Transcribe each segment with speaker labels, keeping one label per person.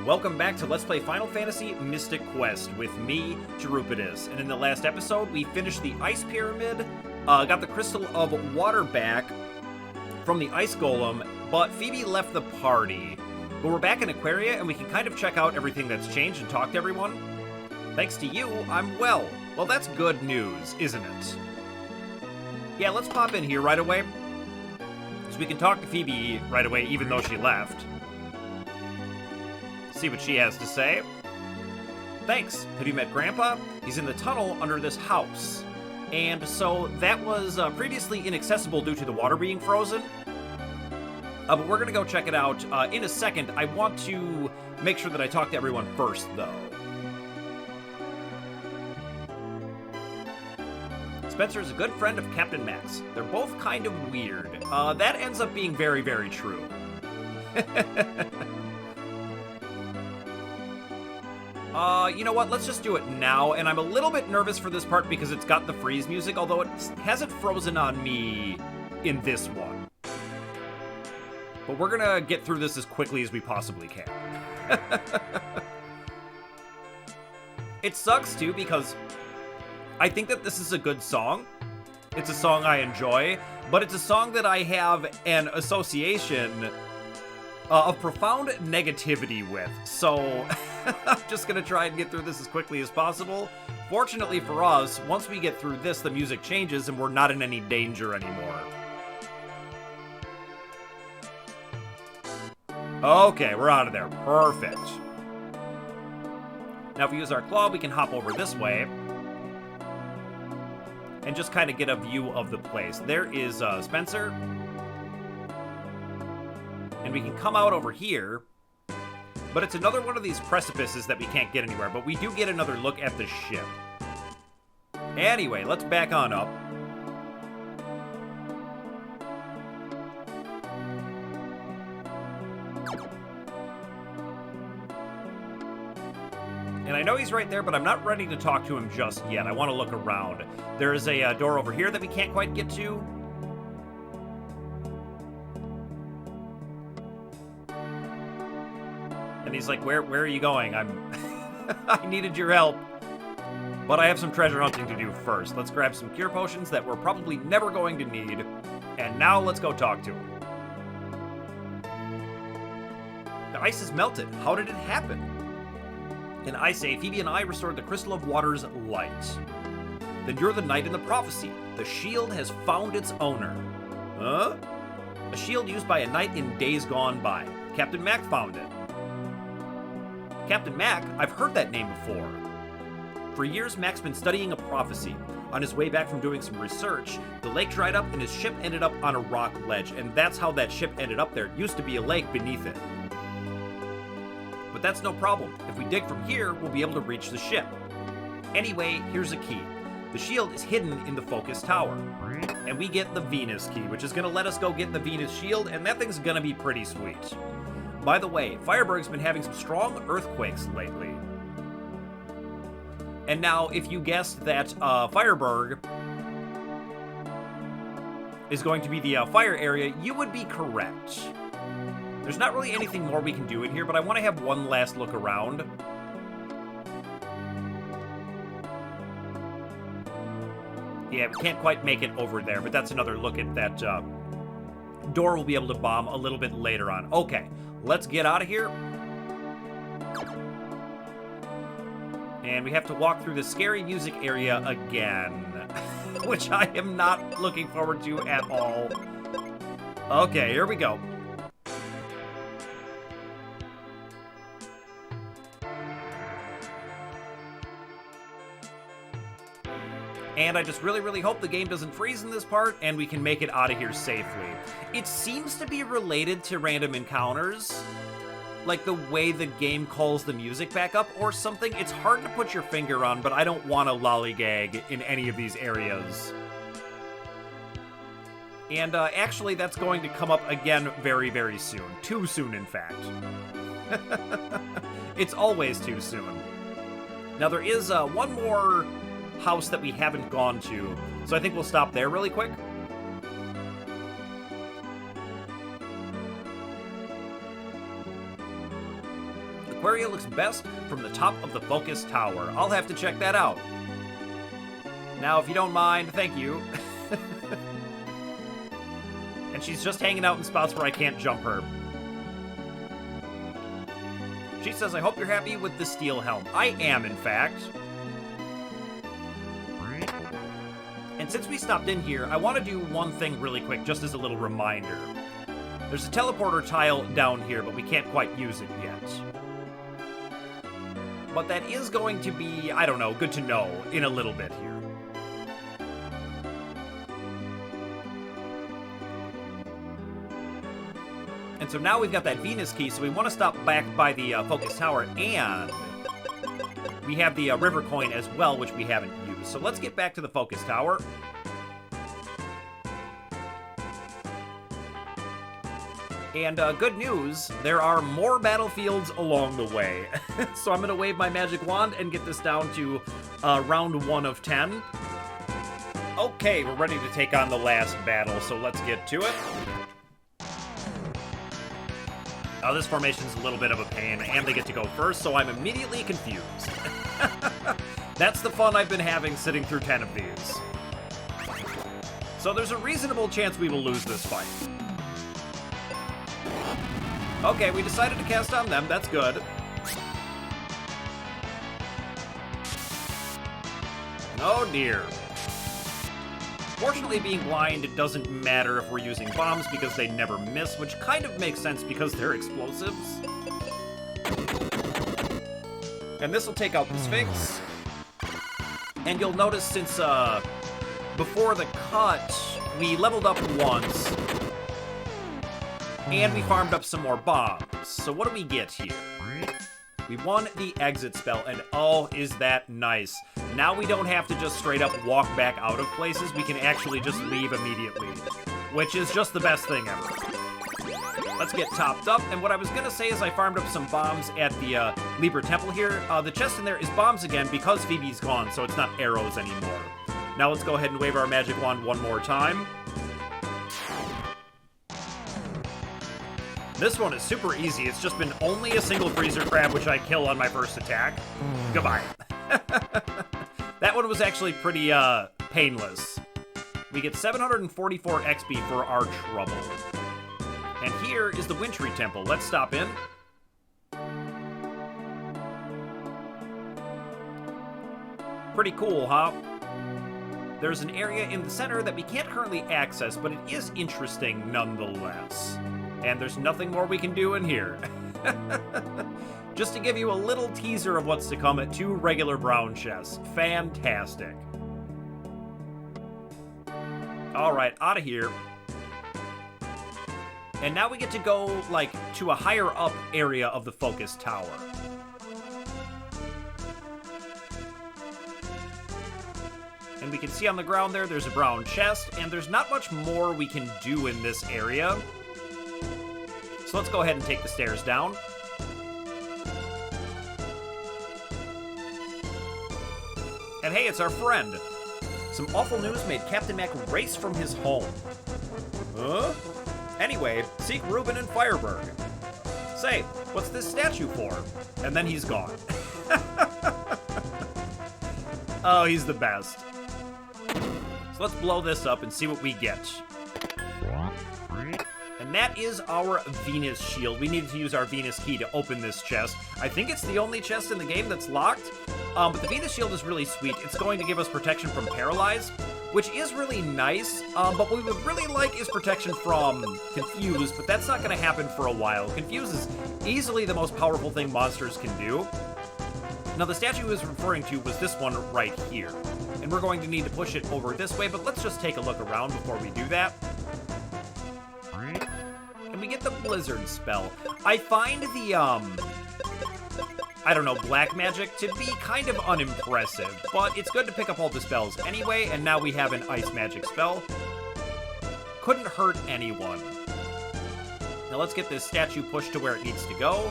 Speaker 1: welcome back to Let's Play Final Fantasy Mystic Quest with me, jrpg. And in the last episode, we finished the Ice Pyramid, got the Crystal of Water back from the Ice Golem, but Phoebe left the party. But we're back in Aquaria, and we can kind of check out everything that's changed and talk to everyone. Thanks to you, I'm well. Well, that's good news, isn't it? Yeah, let's pop in here right away, so we can talk to Phoebe right away, even though she left. See what she has to say. Thanks. Have you met Grandpa? He's in the tunnel under this house. And so that was previously inaccessible due to the water being frozen. But we're going to go check it out in a second. I want to make sure that I talk to everyone first, though. Spencer is a good friend of Captain Max. They're both kind of weird. That ends up being very, very true. You know what? Let's just do it now. And I'm a little bit nervous for this part because it's got the freeze music, although it hasn't frozen on me in this one. But we're gonna get through this as quickly as we possibly can. It sucks, too, because I think that this is a good song. It's a song I enjoy, but it's a song that I have an association of profound negativity with. So I'm just going to try and get through this as quickly as possible. Fortunately for us, once we get through this, the music changes and we're not in any danger anymore. Okay, we're out of there. Perfect. Now if we use our claw, we can hop over this way and just kind of get a view of the place. There is Spencer. And we can come out over here. But it's another one of these precipices that we can't get anywhere. But we do get another look at the ship. Anyway, let's back on up. And I know he's right there, but I'm not ready to talk to him just yet. I want to look around. There is a door over here that we can't quite get to. And he's like, where are you going? I needed your help. But I have some treasure hunting to do first. Let's grab some cure potions that we're probably never going to need. And now let's go talk to him. The ice is melted. How did it happen? And I say, Phoebe and I restored the Crystal of Water's light. Then you're the knight in the prophecy. The shield has found its owner. Huh? A shield used by a knight in days gone by. Captain Mac found it. Captain Mac? I've heard that name before. For years, Mac's been studying a prophecy. On his way back from doing some research, the lake dried up and his ship ended up on a rock ledge, and that's how that ship ended up there. It used to be a lake beneath it. But that's no problem. If we dig from here, we'll be able to reach the ship. Anyway, here's a key. The shield is hidden in the focus tower. And we get the Venus key, which is going to let us go get the Venus shield, and that thing's going to be pretty sweet. By the way, Fireberg's been having some strong earthquakes lately. And now, if you guessed that Fireberg is going to be the fire area, you would be correct. There's not really anything more we can do in here, but I want to have one last look around. Yeah, we can't quite make it over there, but that's another look at that door we'll be able to bomb a little bit later on. Okay, let's get out of here. And we have to walk through the scary music area again, which I am not looking forward to at all. Okay, here we go. And I just really, really hope the game doesn't freeze in this part and we can make it out of here safely. It seems to be related to random encounters, like the way the game calls the music back up or something. It's hard to put your finger on, but I don't want to lollygag in any of these areas. And actually, that's going to come up again very, very soon. Too soon, in fact. It's always too soon. Now, there is one more house that we haven't gone to, so I think we'll stop there really quick. Aquaria looks best from the top of the focus tower. I'll have to check that out. Now, if you don't mind, thank you. And she's just hanging out in spots where I can't jump her. She says, I hope you're happy with the steel helm. I am, in fact. And since we stopped in here, I want to do one thing really quick, just as a little reminder. There's a teleporter tile down here, but we can't quite use it yet. But that is going to be, I don't know, good to know in a little bit here. And so now we've got that Venus key, so we want to stop back by the focus tower, and we have the river coin as well, which we haven't used. So let's get back to the focus tower. And good news, there are more battlefields along the way. So I'm going to wave my magic wand and get this down to round 1 of 10. Okay, we're ready to take on the last battle, so let's get to it. Oh, this formation's a little bit of a pain, and they get to go first, so I'm immediately confused. That's the fun I've been having sitting through 10 of these. So there's a reasonable chance we will lose this fight. Okay, we decided to cast on them, that's good. Oh dear. Fortunately, being blind, it doesn't matter if we're using bombs because they never miss, which kind of makes sense because they're explosives. And this will take out the Sphinx. And you'll notice since before the cut, we leveled up once, and we farmed up some more bombs. So what do we get here? We won the exit spell, and oh, is that nice. Now we don't have to just straight up walk back out of places, we can actually just leave immediately, which is just the best thing ever. Let's get topped up, and what I was gonna say is I farmed up some bombs at the Libra Temple here. The chest in there is bombs again because Phoebe's gone, so it's not arrows anymore. Now let's go ahead and wave our magic wand one more time. This one is super easy. It's just been only a single freezer crab, which I kill on my first attack. Goodbye. That one was actually pretty painless. We get 744 XP for our trouble. And here is the Wintry Temple. Let's stop in. Pretty cool, huh? There's an area in the center that we can't currently access, but it is interesting nonetheless. And there's nothing more we can do in here. Just to give you a little teaser of what's to come at 2 regular brown chests. Fantastic. Alright, out of here. And now we get to go, like, to a higher up area of the focus tower. And we can see on the ground there's a brown chest, and there's not much more we can do in this area. So let's go ahead and take the stairs down. And hey, it's our friend. Some awful news made Captain Mac race from his home. Huh? Anyway, seek Reuben and Fireberg. Say, what's this statue for? And then he's gone. Oh, he's the best. So let's blow this up and see what we get. And that is our Venus shield. We needed to use our Venus key to open this chest. I think it's the only chest in the game that's locked. But the Venus shield is really sweet. It's going to give us protection from Paralyze, which is really nice. But what we would really like is protection from Confuse, but that's not going to happen for a while. Confuse is easily the most powerful thing monsters can do. Now, the statue I was referring to was this one right here. And we're going to need to push it over this way, but let's just take a look around before we do that. And we get the Blizzard spell. I find the, I don't know, black magic to be kind of unimpressive, but it's good to pick up all the spells anyway, and now we have an ice magic spell. Couldn't hurt anyone. Now let's get this statue pushed to where it needs to go.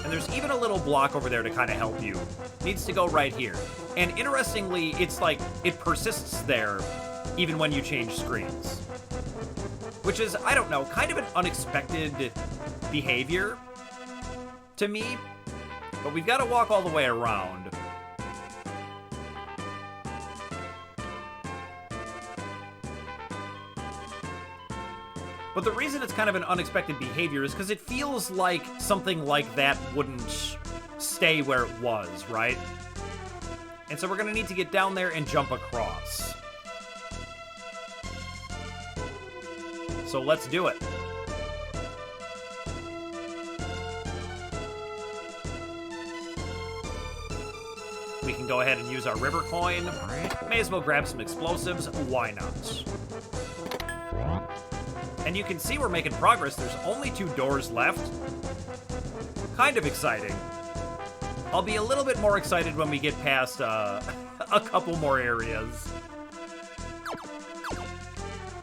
Speaker 1: And there's even a little block over there to kind of help you. Needs to go right here. And interestingly, it's like, it persists there even when you change screens. Which is, I don't know, kind of an unexpected behavior. to me, but we've got to walk all the way around. But the reason it's kind of an unexpected behavior is because it feels like something like that wouldn't stay where it was, right? And so we're going to need to get down there and jump across. So let's do it. We can go ahead and use our river coin. May as well grab some explosives. Why not? And you can see we're making progress. There's only 2 doors left. Kind of exciting. I'll be a little bit more excited when we get past a couple more areas.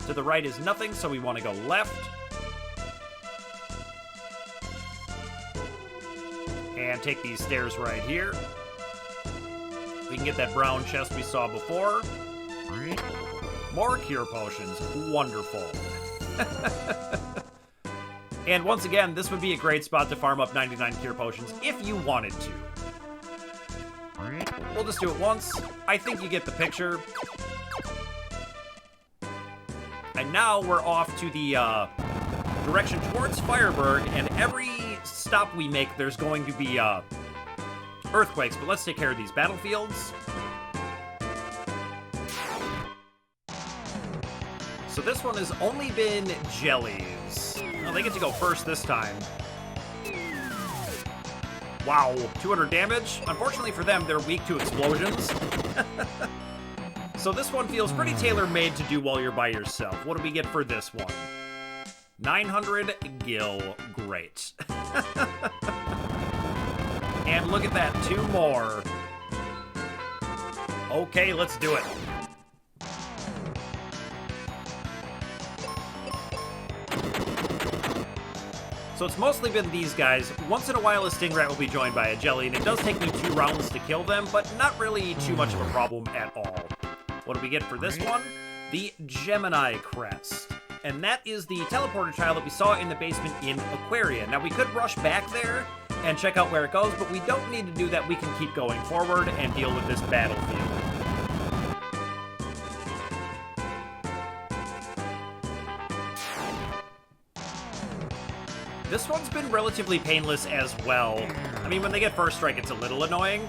Speaker 1: To the right is nothing, so we want to go left. And take these stairs right here. We can get that brown chest we saw before. More cure potions. Wonderful. And once again, this would be a great spot to farm up 99 cure potions if you wanted to. We'll just do it once. I think you get the picture. And now we're off to the direction towards Fireberg, and every stop we make, there's going to be earthquakes, but let's take care of these battlefields. So this one has only been jellies. Well, they get to go first this time. Wow, 200 damage. Unfortunately for them, they're weak to explosions. So this one feels pretty tailor-made to do while you're by yourself. What do we get for this one? 900 gil. Great. And look at that, 2 more. Okay, let's do it. So it's mostly been these guys. Once in a while, a stingray will be joined by a jelly, and it does take me 2 rounds to kill them, but not really too much of a problem at all. What do we get for this one? The Gemini Crest. And that is the teleporter tile that we saw in the basement in Aquaria. Now, we could rush back there and check out where it goes, but we don't need to do that. We can keep going forward and deal with this battlefield. This one's been relatively painless as well. I mean, when they get first strike, it's a little annoying.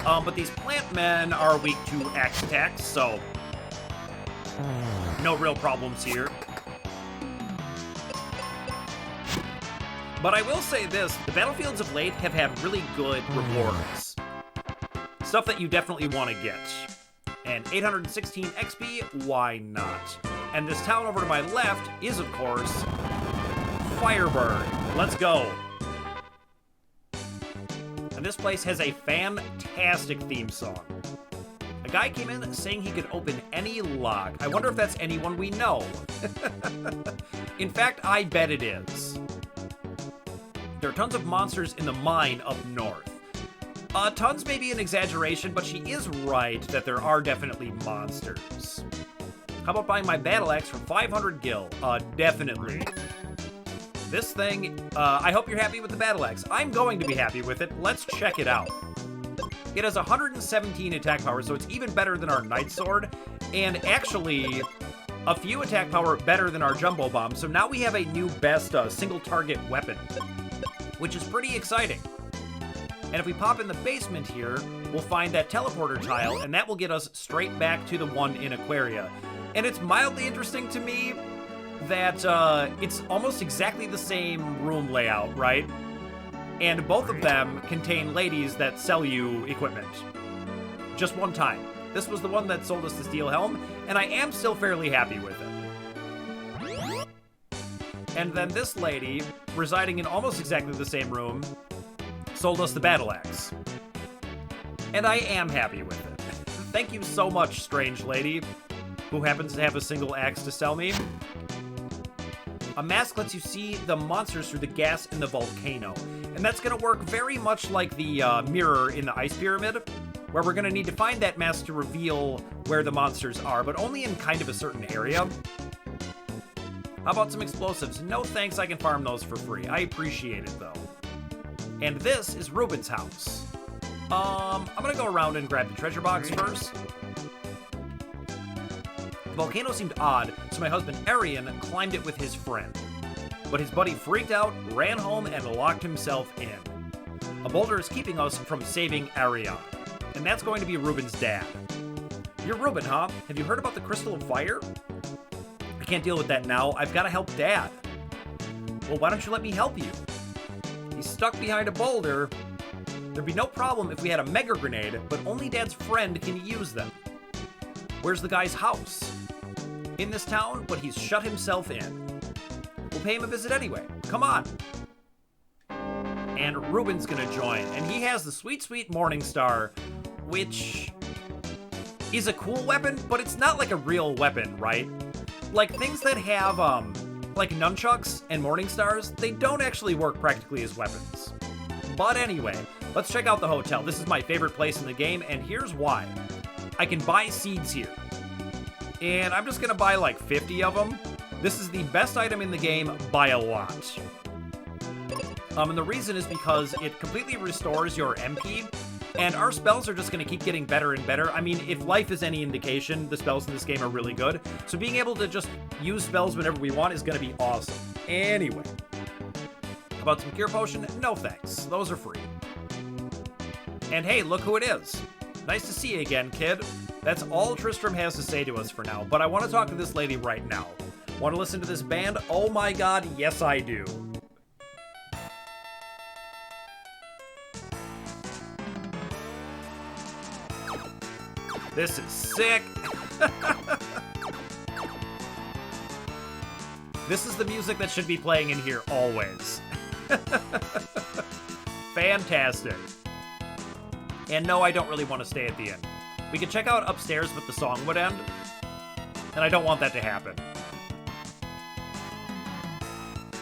Speaker 1: But these plant men are weak to axe attacks, so no real problems here. But I will say this, the battlefields of late have had really good rewards. Stuff that you definitely want to get. And 816 XP, why not? And this town over to my left is, of course, Fireberg. Let's go. And this place has a fantastic theme song. A guy came in saying he could open any lock. I wonder if that's anyone we know. In fact, I bet it is. There are tons of monsters in the mine up north. Tons may be an exaggeration, but she is right that there are definitely monsters. How about buying my battle axe for 500 gil? Definitely. This thing, I hope you're happy with the battle axe. I'm going to be happy with it. Let's check it out. It has 117 attack power, so it's even better than our Knight Sword, and actually a few attack power better than our Jumbo Bomb, so now we have a new best single target weapon, which is pretty exciting. And if we pop in the basement here, we'll find that teleporter tile, and that will get us straight back to the one in Aquaria. And it's mildly interesting to me that it's almost exactly the same room layout, right? And both of them contain ladies that sell you equipment. Just one time. This was the one that sold us the steel helm, and I am still fairly happy with it. And then this lady, residing in almost exactly the same room, sold us the battle axe. And I am happy with it. Thank you so much, strange lady, who happens to have a single axe to sell me. A mask lets you see the monsters through the gas in the volcano. And that's going to work very much like the mirror in the ice pyramid, where we're going to need to find that mask to reveal where the monsters are, but only in kind of a certain area. How about some explosives? No thanks, I can farm those for free. I appreciate it, though. And this is Reuben's house. I'm gonna go around and grab the treasure box first. The volcano seemed odd, so my husband Arian climbed it with his friend. But his buddy freaked out, ran home, and locked himself in. A boulder is keeping us from saving Arian, and that's going to be Reuben's dad. You're Reuben, huh? Have you heard about the Crystal of Fire? I can't deal with that now. I've got to help Dad. Well, why don't you let me help you? He's stuck behind a boulder. There'd be no problem if we had a mega grenade, but only Dad's friend can use them. Where's the guy's house? In this town, but he's shut himself in. We'll pay him a visit anyway. Come on. And Reuben's gonna join, and he has the sweet, sweet Morning Star, which is a cool weapon, but it's not like a real weapon, right? Like, things that have, like nunchucks and Morning Stars, they don't actually work practically as weapons. But anyway, let's check out the hotel. This is my favorite place in the game, and here's why. I can buy seeds here. And I'm just gonna buy like 50 of them. This is the best item in the game by a lot. And the reason is because it completely restores your MP, and our spells are just going to keep getting better and better. I mean, if life is any indication, the spells in this game are really good. So being able to just use spells whenever we want is going to be awesome. Anyway. How about some cure potion? No thanks. Those are free. And hey, look who it is. Nice to see you again, kid. That's all Tristram has to say to us for now, but I want to talk to this lady right now. Want to listen to this band? Oh my god, yes I do. This is sick. This is the music that should be playing in here always. Fantastic. And no, I don't really want to stay at the end. We could check out upstairs, but the song would end. And I don't want that to happen.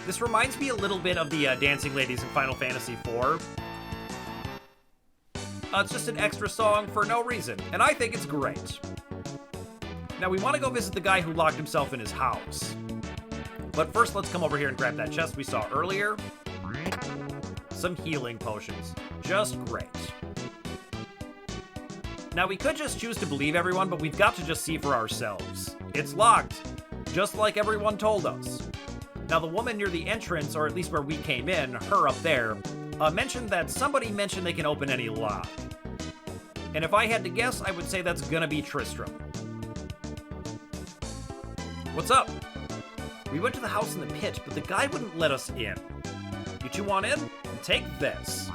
Speaker 1: This reminds me a little bit of the dancing ladies in Final Fantasy IV. It's just an extra song for no reason, and I think it's great. Now, we want to go visit the guy who locked himself in his house. But first, let's come over here and grab that chest we saw earlier. Some healing potions. Just great. Now, we could just choose to believe everyone, but we've got to just see for ourselves. It's locked, just like everyone told us. Now, the woman near the entrance, or at least where we came in, her up there, mentioned that somebody mentioned they can open any lock. And if I had to guess, I would say that's gonna be Tristram. What's up? We went to the house in the pit, but the guy wouldn't let us in. You two want in? Take this.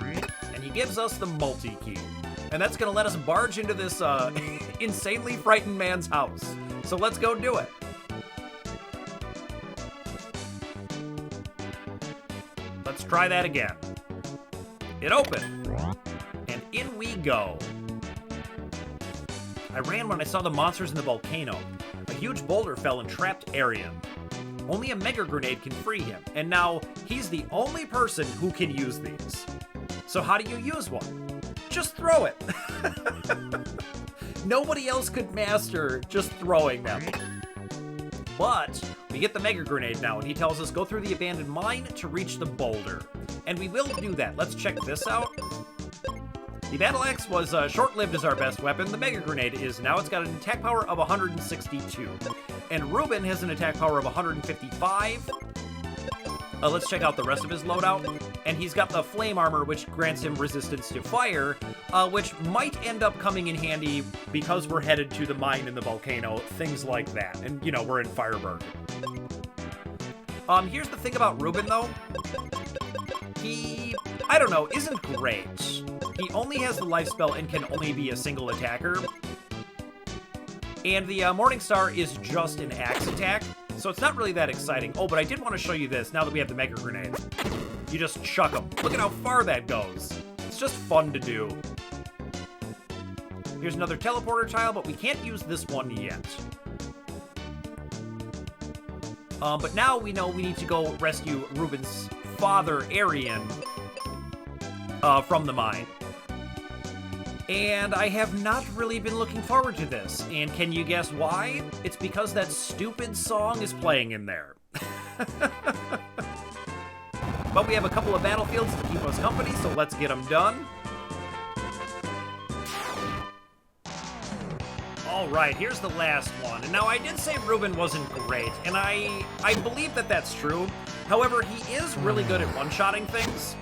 Speaker 1: And he gives us the multi-key. And that's gonna let us barge into this insanely frightened man's house. So let's go do it. Let's try that again. It opened. And in we go. I ran when I saw the monsters in the volcano. A huge boulder fell and trapped Arian. Only a mega grenade can free him, and now he's the only person who can use these. So how do you use one? Just throw it. Nobody else could master just throwing them. But we get the mega grenade now, and he tells us go through the abandoned mine to reach the boulder. And we will do that. Let's check this out. The battle axe was short-lived as our best weapon. The mega grenade is now. It's got an attack power of 162. And Reuben has an attack power of 155. Let's check out the rest of his loadout. And he's got the flame armor, which grants him resistance to fire, which might end up coming in handy because we're headed to the mine in the volcano, things like that. And, you know, we're in Fireberg. Here's the thing about Reuben, though. He, I don't know, isn't great. He only has the life spell and can only be a single attacker. And the Morning Star is just an axe attack, so it's not really that exciting. Oh, but I did want to show you this now that we have the mega grenade. You just chuck them. Look at how far that goes. It's just fun to do. Here's another teleporter tile, but we can't use this one yet. But now we know we need to go rescue Reuben's father, Arian, from the mine. And I have not really been looking forward to this. And can you guess why? It's because that stupid song is playing in there. But we have a couple of battlefields to keep us company, so let's get them done. Alright, here's the last one. And now I did say Reuben wasn't great, and I believe that that's true. However, he is really good at one-shotting things.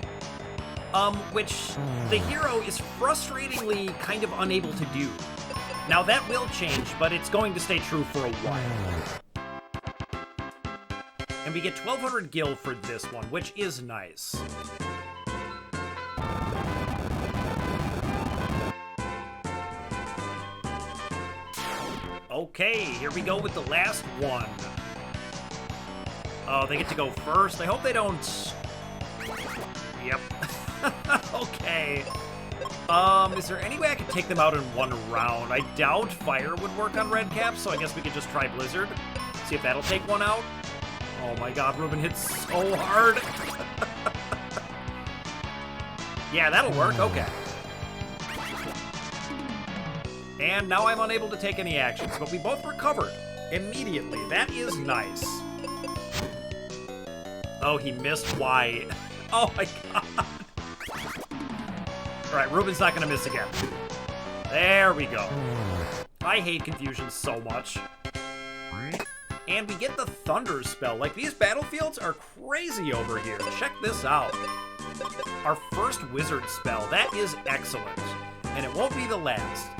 Speaker 1: Which the hero is frustratingly kind of unable to do. Now that will change, but it's going to stay true for a while. And we get 1200 gil for this one, which is nice. Okay, here we go with the last one. Oh, they get to go first. I hope they don't... Yep. Okay. Is there any way I could take them out in one round? I doubt fire would work on red caps, so I guess we could just try blizzard. See if that'll take one out. Oh my god, Reuben hits so hard. Yeah, that'll work. Okay. And now I'm unable to take any actions, but we both recovered immediately. That is nice. Oh, he missed why. Oh my god. Alright, Reuben's not gonna miss again. There we go. I hate confusion so much. And we get the thunder spell. Like, these battlefields are crazy over here. Check this out. Our first wizard spell. That is excellent. And it won't be the last.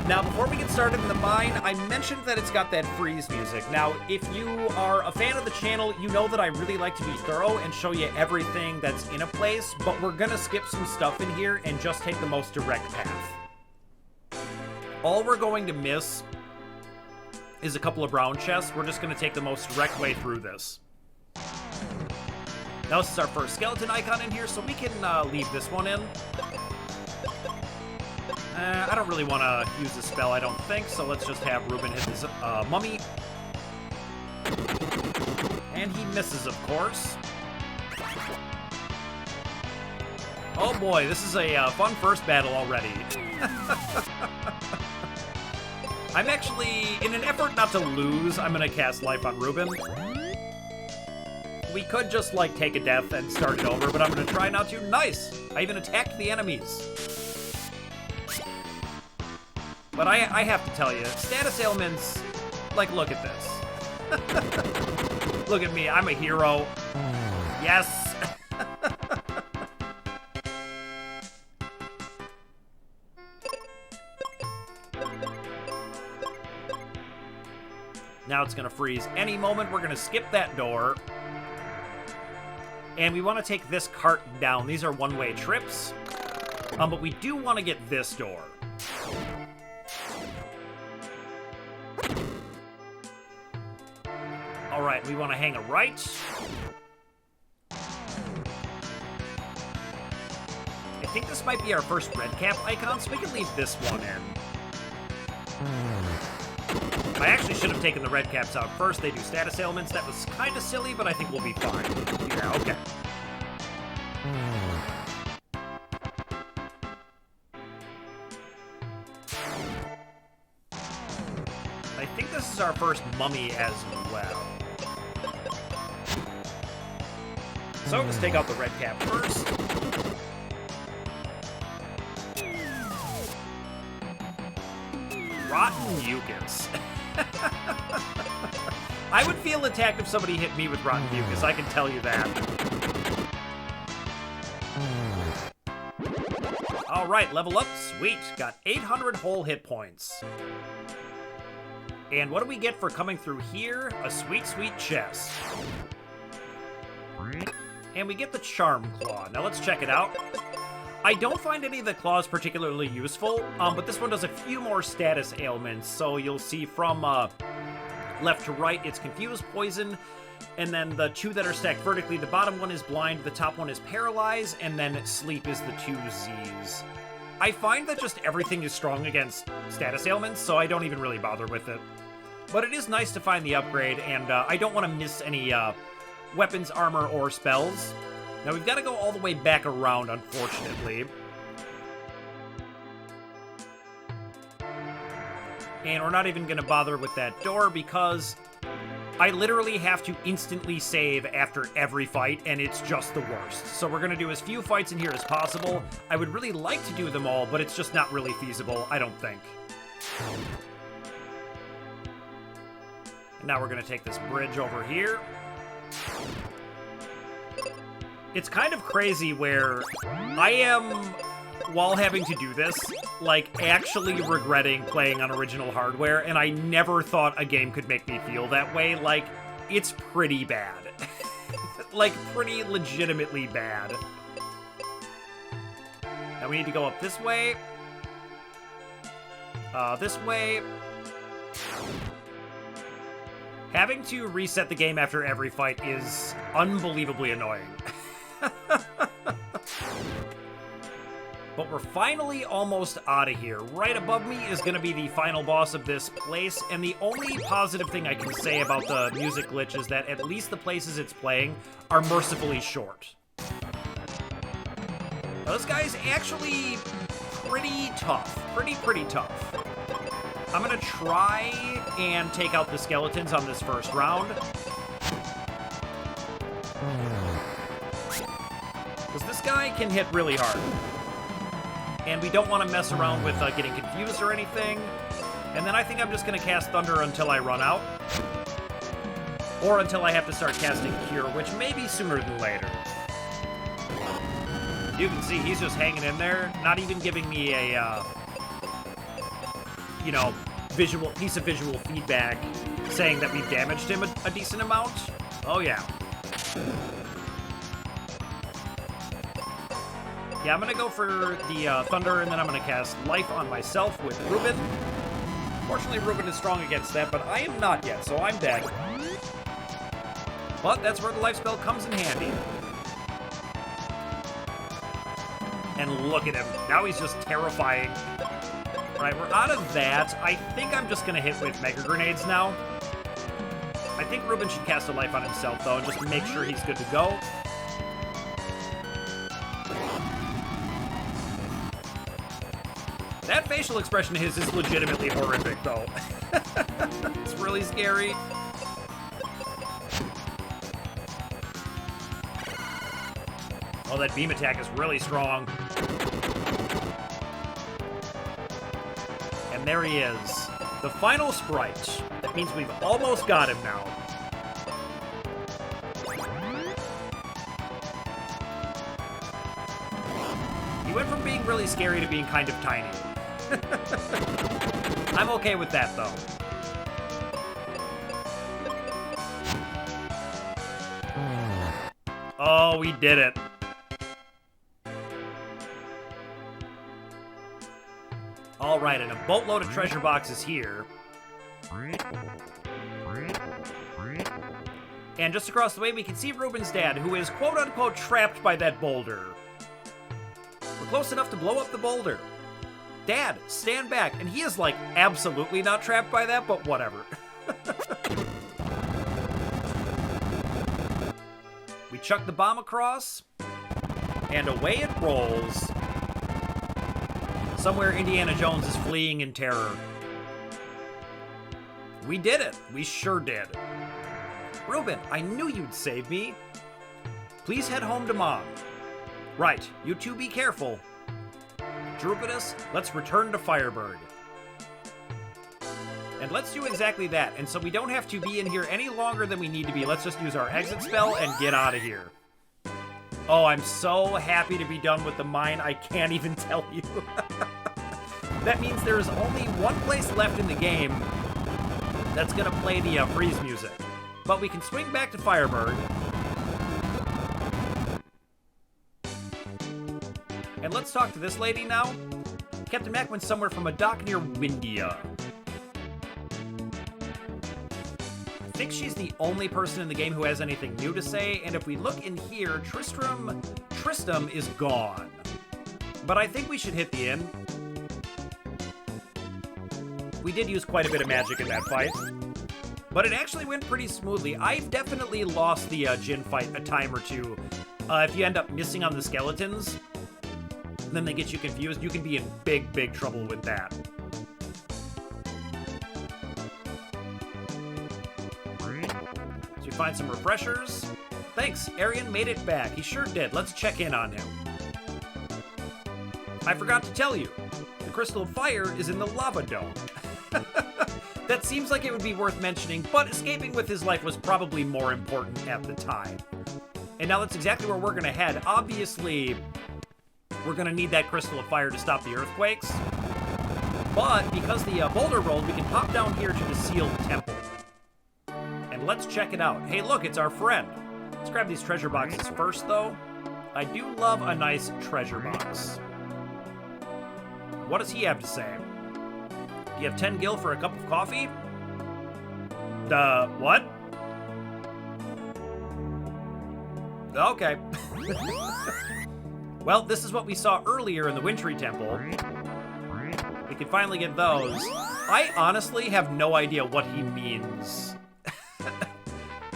Speaker 1: Now, before we get started in the mine, I mentioned that it's got that freeze music. Now, if you are a fan of the channel, you know that I really like to be thorough and show you everything that's in a place, but we're gonna skip some stuff in here and just take the most direct path. All we're going to miss is a couple of brown chests. We're just gonna take the most direct way through this. Now, this is our first skeleton icon in here, so we can leave this one in. I don't really want to use the spell, I don't think, so let's just have Reuben hit his mummy. And he misses, of course. Oh boy, this is a fun first battle already. I'm actually, in an effort not to lose, I'm going to cast Life on Reuben. We could just, like, take a death and start it over, but I'm going to try not to. Nice! I even attacked the enemies. But I have to tell you, status ailments, like, look at this. Look at me, I'm a hero. Yes! Now it's gonna freeze any moment. We're gonna skip that door. And we want to take this cart down. These are one-way trips. But we do want to get this door. Alright, we want to hang a right. I think this might be our first red cap icon, so we can leave this one in. I actually should have taken the red caps out first. They do status ailments. That was kind of silly, but I think we'll be fine. Yeah, okay. I think this is our first mummy as well. So let's take out the red cap first. Rotten mucus. I would feel attacked if somebody hit me with rotten mucus, I can tell you that. Alright, level up. Sweet. Got 800 whole hit points. And what do we get for coming through here? A sweet, sweet chest. And we get the Charm Claw. Now let's check it out. I don't find any of the claws particularly useful, but this one does a few more status ailments. So you'll see from left to right, it's Confused, Poison, and then the two that are stacked vertically, the bottom one is Blind, the top one is Paralyze, and then Sleep is the two Z's. I find that just everything is strong against status ailments, so I don't even really bother with it. But it is nice to find the upgrade, and I don't want to miss any weapons, armor, or spells. Now we've got to go all the way back around, unfortunately. And we're not even going to bother with that door because I literally have to instantly save after every fight, and it's just the worst. So we're going to do as few fights in here as possible. I would really like to do them all, but it's just not really feasible, I don't think. And now we're going to take this bridge over here. It's kind of crazy where I am, while having to do this, like, actually regretting playing on original hardware, and I never thought a game could make me feel that way. Like, it's pretty bad. Like, pretty legitimately bad. Now we need to go up this way. This way. Having to reset the game after every fight is unbelievably annoying. But we're finally almost out of here. Right above me is going to be the final boss of this place, and the only positive thing I can say about the music glitch is that at least the places it's playing are mercifully short. Now, this guy's actually pretty tough. Pretty tough. I'm going to try and take out the skeletons on this first round. Because this guy can hit really hard. And we don't want to mess around with getting confused or anything. And then I think I'm just going to cast Thunder until I run out. Or until I have to start casting Cure, which may be sooner than later. You can see he's just hanging in there, not even giving me a, you know, piece of visual feedback saying that we've damaged him a decent amount. Oh, yeah. Yeah, I'm going to go for the Thunder, and then I'm going to cast Life on myself with Reuben. Fortunately, Reuben is strong against that, but I am not yet, so I'm dead. But that's where the life spell comes in handy. And look at him. Now he's just terrifying. All right, we're out of that. I think I'm just going to hit with Mega Grenades now. I think Reuben should cast a Life on himself, though, and just make sure he's good to go. That facial expression of his is legitimately horrific, though. It's really scary. Oh, that beam attack is really strong. And there he is. The final sprite. That means we've almost got him now. He went from being really scary to being kind of tiny. I'm okay with that, though. Oh, we did it. All right, and a boatload of treasure boxes here. And just across the way, we can see Reuben's dad, who is quote-unquote trapped by that boulder. We're close enough to blow up the boulder. Dad, stand back. And he is, like, absolutely not trapped by that, but whatever. We chuck the bomb across, and away it rolls. Somewhere Indiana Jones is fleeing in terror. We did it. We sure did. Reuben, I knew you'd save me. Please head home to Mom. Right, you two be careful. Drupadus, let's return to Fireberg. And let's do exactly that. And so we don't have to be in here any longer than we need to be. Let's just use our exit spell and get out of here. Oh, I'm so happy to be done with the mine, I can't even tell you. That means there is only one place left in the game that's going to play the freeze music. But we can swing back to Fireberg. And let's talk to this lady now. Captain Mac went somewhere from a dock near Windia. I think she's the only person in the game who has anything new to say, and if we look in here, Tristram is gone. But I think we should hit the inn. We did use quite a bit of magic in that fight, but it actually went pretty smoothly. I've definitely lost the Djinn fight a time or two. If you end up missing on the skeletons, then they get you confused, you can be in big, big trouble with that. find some refreshers. Thanks, Arian made it back. He sure did. Let's check in on him. I forgot to tell you, the Crystal of Fire is in the lava dome. That seems like it would be worth mentioning, but escaping with his life was probably more important at the time. And now that's exactly where we're gonna head. Obviously, we're gonna need that Crystal of Fire to stop the earthquakes. But because the boulder rolled, we can pop down here to the sealed temple. And let's check it out. Hey, look, it's our friend. Let's grab these treasure boxes first, though. I do love a nice treasure box. What does he have to say? Do you have 10 gil for a cup of coffee? What? Okay. Well, this is what we saw earlier in the Wintry Temple. We can finally get those. I honestly have no idea what he means.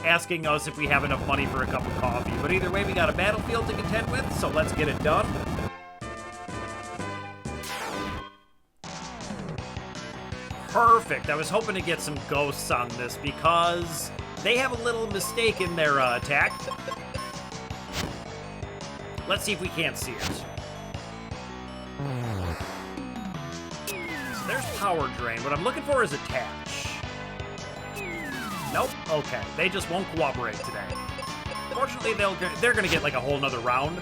Speaker 1: Asking us if we have enough money for a cup of coffee. But either way, we got a battlefield to contend with, so let's get it done. Perfect. I was hoping to get some ghosts on this because they have a little mistake in their attack. Let's see if we can't see it. So there's power drain. What I'm looking for is attach. Nope. Okay. They just won't cooperate today. Fortunately, they're going to get like a whole nother round.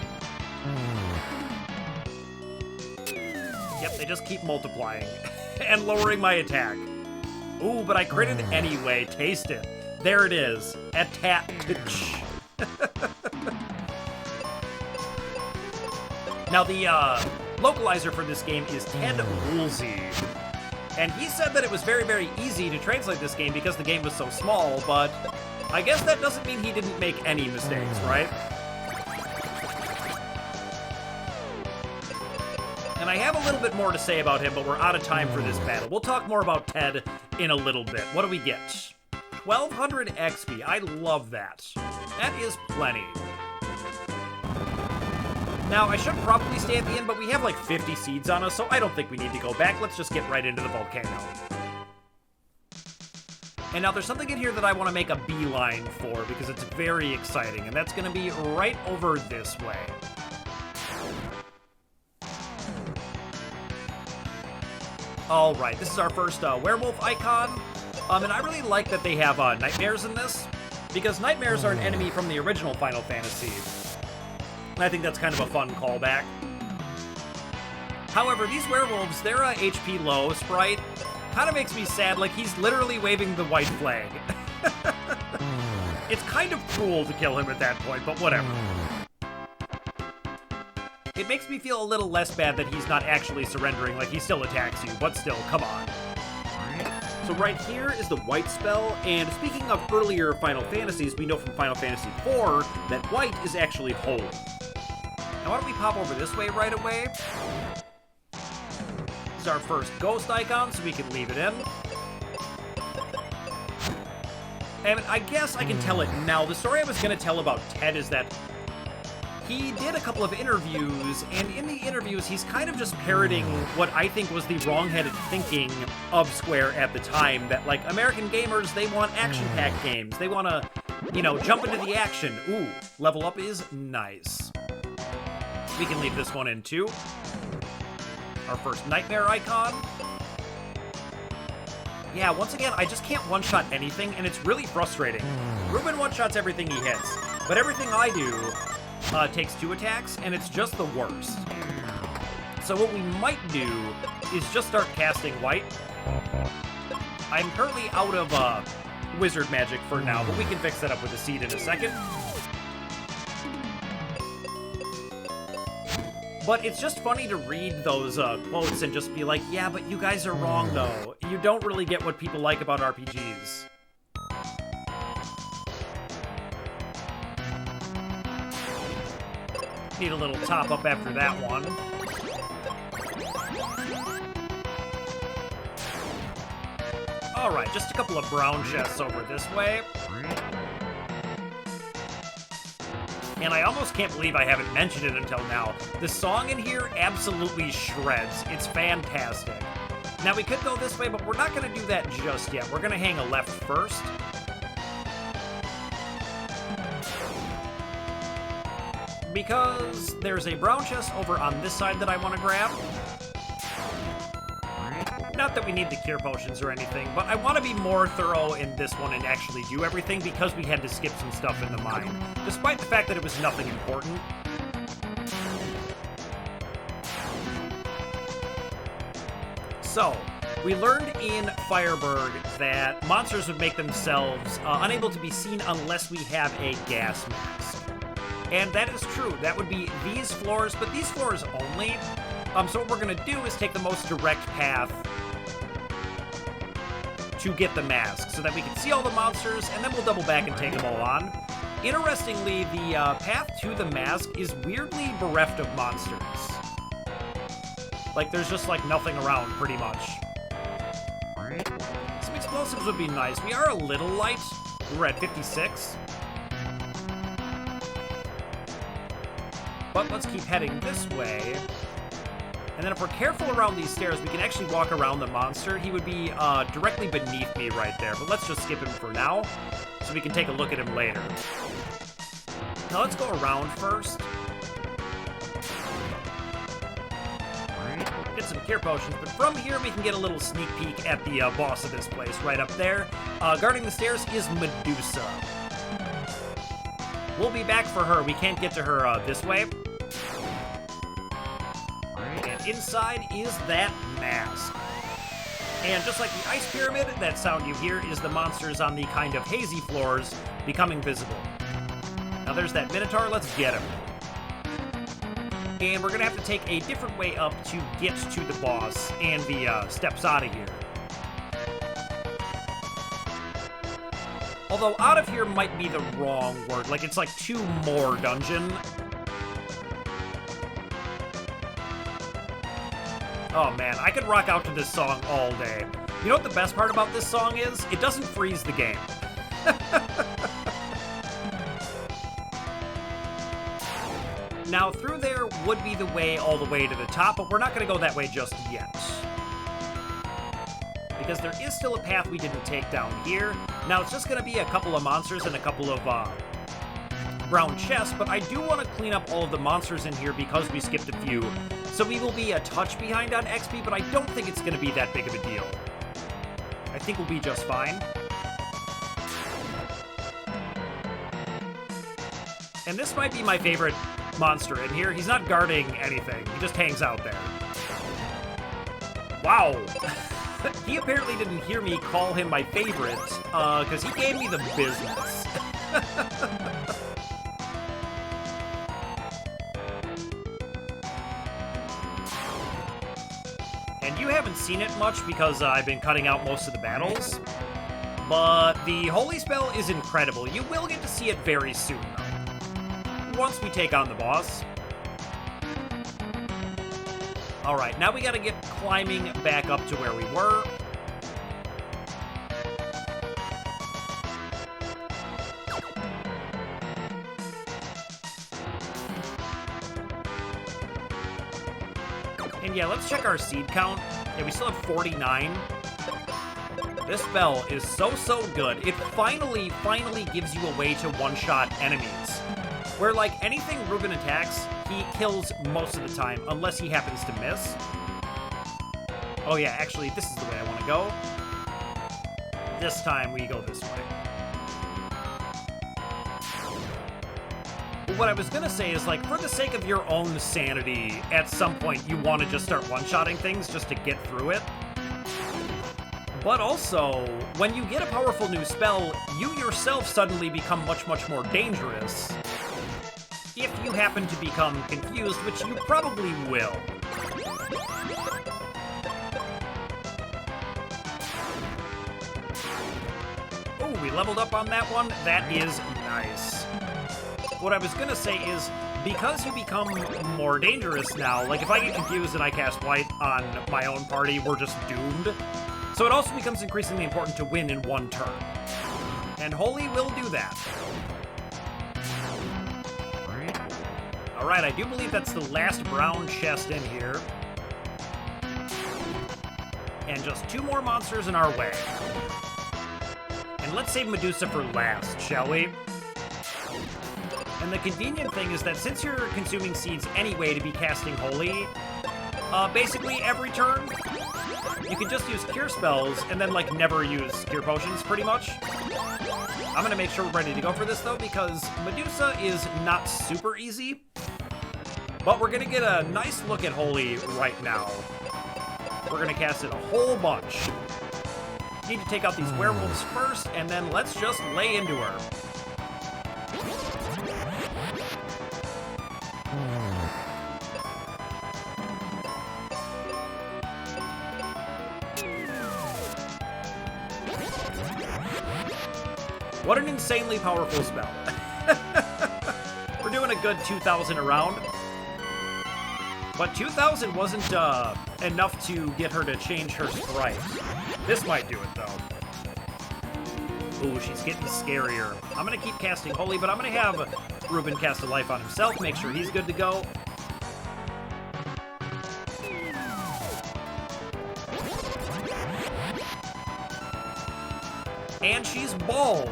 Speaker 1: Yep, they just keep multiplying and lowering my attack. Ooh, but I critted anyway. Taste it. There it is. Attach. Now, the localizer for this game is Ted Woolsey. And he said that it was very, very easy to translate this game because the game was so small, but I guess that doesn't mean he didn't make any mistakes, right? And I have a little bit more to say about him, but we're out of time for this battle. We'll talk more about Ted in a little bit. What do we get? 1200 XP. I love that. That is plenty. Now, I should probably stay at the end, but we have like 50 seeds on us, so I don't think we need to go back. Let's just get right into the volcano. And now there's something in here that I want to make a beeline for because it's very exciting, and that's going to be right over this way. All right, this is our first werewolf icon, and I really like that they have nightmares in this, because nightmares are an enemy from the original Final Fantasy. I think that's kind of a fun callback. However, these werewolves, their HP low sprite kind of makes me sad. Like, he's literally waving the white flag. It's kind of cruel to kill him at that point, but whatever. It makes me feel a little less bad that he's not actually surrendering. Like, he still attacks you, but still, come on. So right here is the white spell, and speaking of earlier Final Fantasies, we know from Final Fantasy IV that white is actually holy. Now, why don't we pop over this way right away? This is our first ghost icon, so we can leave it in. And I guess I can tell it now. The story I was going to tell about Ted is that he did a couple of interviews, and in the interviews, he's kind of just parroting what I think was the wrong-headed thinking of Square at the time, that, like, American gamers, they want action-packed games. They want to, you know, jump into the action. Ooh, level up is nice. We can leave this one in, too. Our first nightmare icon. Yeah, once again, I just can't one-shot anything, and it's really frustrating. Reuben one-shots everything he hits, but everything I do takes 2 attacks, and it's just the worst. So what we might do is just start casting white. I'm currently out of wizard magic for now, but we can fix that up with a seed in a second. But it's just funny to read those quotes and just be like, yeah, but you guys are wrong, though. You don't really get what people like about RPGs. Need a little top up after that one. Alright, just a couple of brown chests over this way. And I almost can't believe I haven't mentioned it until now. The song in here absolutely shreds. It's fantastic. Now, we could go this way, but we're not going to do that just yet. We're going to hang a left first. because there's a brown chest over on this side that I want to grab. Not that we need the cure potions or anything, but I want to be more thorough in this one and actually do everything because we had to skip some stuff in the mine, despite the fact that it was nothing important. So, we learned in Fireberg that monsters would make themselves unable to be seen unless we have a gas mask. And that is true. That would be these floors, but these floors only. So what we're going to do is take the most direct path to get the mask so that we can see all the monsters, and then we'll double back and take them all on. Interestingly, the path to the mask is weirdly bereft of monsters. Like, there's just, like, nothing around, pretty much. Some explosives would be nice. We are a little light. We're at 56. But let's keep heading this way. And then if we're careful around these stairs, we can actually walk around the monster. He would be directly beneath me right there. But let's just skip him for now, so we can take a look at him later. Now let's go around first. Get some cure potions, but from here we can get a little sneak peek at the boss of this place right up there. Guarding the stairs is Medusa. We'll be back for her. We can't get to her this way. And inside is that mask. And just like the ice pyramid, that sound you hear is the monsters on the kind of hazy floors becoming visible. Now there's that Minotaur. Let's get him. And we're going to have to take a different way up to get to the boss and the steps out of here. Although out of here might be the wrong word. Like, it's like 2 more dungeon. Oh man, I could rock out to this song all day. You know what the best part about this song is? It doesn't freeze the game. Now, through there would be the way all the way to the top, but we're not going to go that way just yet. Because there is still a path we didn't take down here. Now, it's just going to be a couple of monsters and a couple of brown chests, but I do want to clean up all of the monsters in here because we skipped a few. So we will be a touch behind on XP, but I don't think it's going to be that big of a deal. I think we'll be just fine. And this might be my favorite monster in here. He's not guarding anything. He just hangs out there. Wow. He apparently didn't hear me call him my favorite, because he gave me the business. And you haven't seen it much because I've been cutting out most of the battles, but the Holy Spell is incredible. You will get to see it very soon, though. Once we take on the boss. Alright, now we gotta get climbing back up to where we were. And yeah, let's check our seed count. Yeah, we still have 49. This spell is so good. It finally gives you a way to one-shot enemies. Where, like, anything Reuben attacks, he kills most of the time, unless he happens to miss. Oh yeah, actually, this is the way I want to go. This time, we go this way. But what I was gonna say is, like, for the sake of your own sanity, at some point, you want to just start one-shotting things just to get through it. But also, when you get a powerful new spell, you yourself suddenly become much more dangerous. If you happen to become confused, which you probably will. Oh, we leveled up on that one. That is nice. What I was gonna say is, because you become more dangerous now, like if I get confused and I cast white on my own party, we're just doomed. So it also becomes increasingly important to win in one turn. And Holy will do that. Alright, I do believe that's the last brown chest in here. And just 2 more monsters in our way. And let's save Medusa for last, shall we? And And the convenient thing is that since you're consuming seeds anyway to be casting Holy, basically every turn, you can just use Cure spells and then, like, never use Cure Potions, pretty much. I'm gonna make sure we're ready to go for this, though, because Medusa is not super easy. But we're gonna get a nice look at Holy right now. We're gonna cast it a whole bunch. Need to take out these werewolves first, and then let's just lay into her. What an insanely powerful spell. We're doing a good 2,000 a round. But 2,000 wasn't enough to get her to change her sprite. This might do it, though. Ooh, she's getting scarier. I'm going to keep casting Holy, but I'm going to have Reuben cast a life on himself, make sure he's good to go. And she's bald.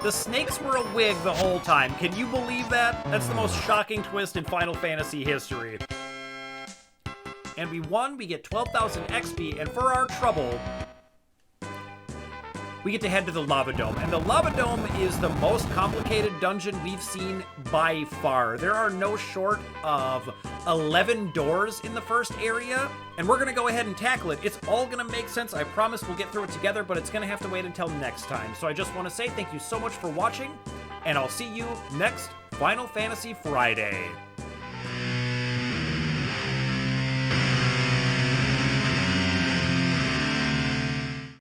Speaker 1: The snakes were a wig the whole time. Can you believe that? That's the most shocking twist in Final Fantasy history. And we won, we get 12,000 XP, and for our trouble, we get to head to the Lava Dome. And the Lava Dome is the most complicated dungeon we've seen by far. There are no short of 11 doors in the first area, and we're gonna go ahead and tackle it. It's all gonna make sense. I promise we'll get through it together, but it's gonna have to wait until next time. So I just wanna say thank you so much for watching, and I'll see you next Final Fantasy Friday.